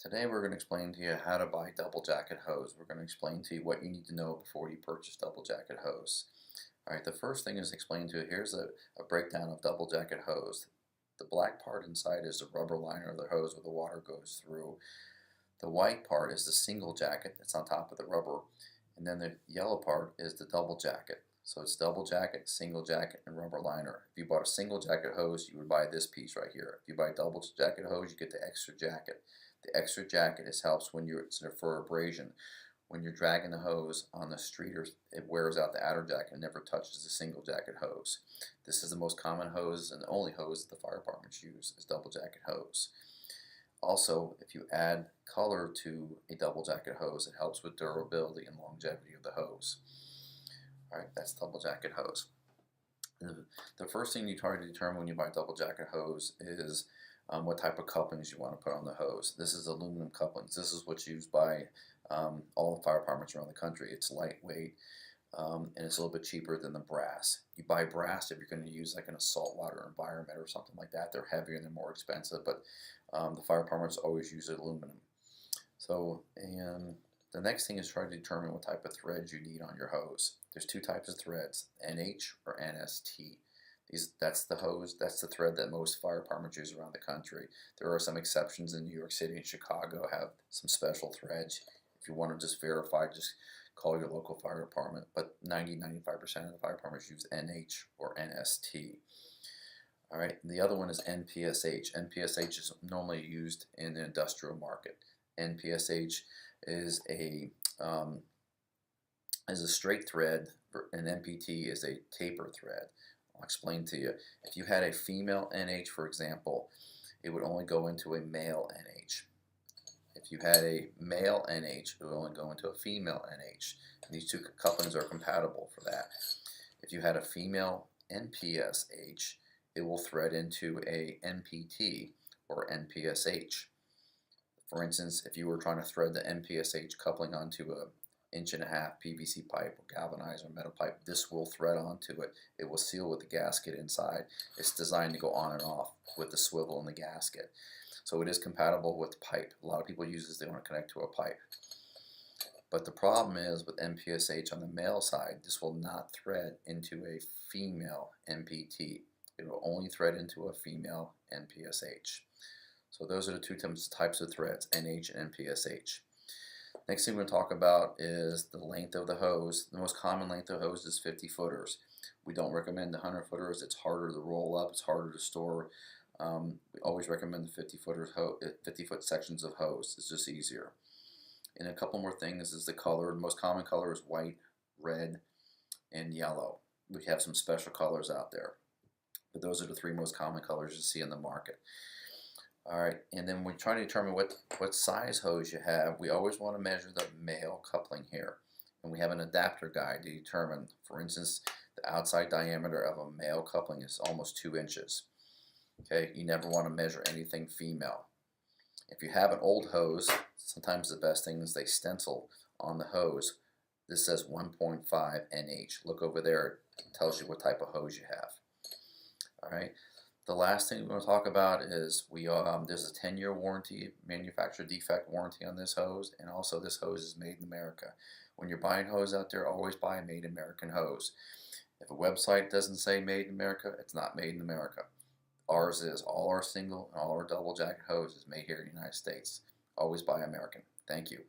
Today we're going to explain to you how to buy double jacket hose. We're going to explain to you what you need to know before you purchase double jacket hose. Alright, the first thing is explain to you, here's a breakdown of double jacket hose. The black part inside is the rubber liner of the hose where the water goes through. The white part is the single jacket that's on top of the rubber. And then the yellow part is the double jacket. So it's double jacket, single jacket, and rubber liner. If you bought a single jacket hose, you would buy this piece right here. If you buy double jacket hose, you get the extra jacket. The extra jacket helps when it's for abrasion. When you're dragging the hose on the street, or it wears out the outer jacket and never touches the single jacket hose. This is the most common hose and the only hose that the fire departments use is double jacket hose. Also, if you add color to a double jacket hose, it helps with durability and longevity of the hose. Alright, that's double jacket hose. The first thing you try to determine when you buy double jacket hose is what type of couplings you want to put on the hose. This is aluminum couplings. This is what's used by all the fire departments around the country. It's lightweight and it's a little bit cheaper than the brass. You buy brass if you're going to use like in a saltwater environment or something like that. They're heavier and they're more expensive, but the fire departments always use aluminum. So, and the next thing is try to determine what type of threads you need on your hose. There's two types of threads, NH or NST. That's the hose, that's the thread that most fire departments use around the country. There are some exceptions in New York City and Chicago have some special threads. If you want to just verify, just call your local fire department. But 90-95% of the fire departments use NH or NST. Alright, the other one is NPSH. NPSH is normally used in the industrial market. NPSH is a straight thread, and NPT is a taper thread. I'll explain to you. If you had a female NH, for example, it would only go into a male NH. If you had a male NH, it would only go into a female NH. And these two couplings are compatible for that. If you had a female NPSH, it will thread into a NPT or NPSH. For instance, if you were trying to thread the NPSH coupling onto a 1.5 inch PVC pipe or galvanized or metal pipe, this will thread onto it. It will seal with the gasket inside. It's designed to go on and off with the swivel in the gasket. So it is compatible with pipe. A lot of people use this, they want to connect to a pipe. But the problem is with NPSH on the male side, this will not thread into a female NPT. It will only thread into a female NPSH. So those are the two types of threads, NH and NPSH. Next thing we're going to talk about is the length of the hose. The most common length of hose is 50 footers. We don't recommend the 100 footers. It's harder to roll up. It's harder to store. We always recommend the 50 foot sections of hose. It's just easier. And a couple more things is the color. The most common color is white, red, and yellow. We have some special colors out there, but those are the three most common colors you see in the market. Alright, and then we try to determine what size hose you have. We always want to measure the male coupling here. And we have an adapter guide to determine, for instance, the outside diameter of a male coupling is almost 2 inches. Okay, you never want to measure anything female. If you have an old hose, sometimes the best thing is they stencil on the hose. This says 1.5 NH. Look over there, it tells you what type of hose you have. Alright. The last thing we're going to talk about is there's a 10-year warranty, manufacturer defect warranty on this hose, and also this hose is made in America. When you're buying hose out there, always buy a made in American hose. If a website doesn't say made in America, it's not made in America. Ours is. All our single and all our double jacket hose is made here in the United States. Always buy American. Thank you.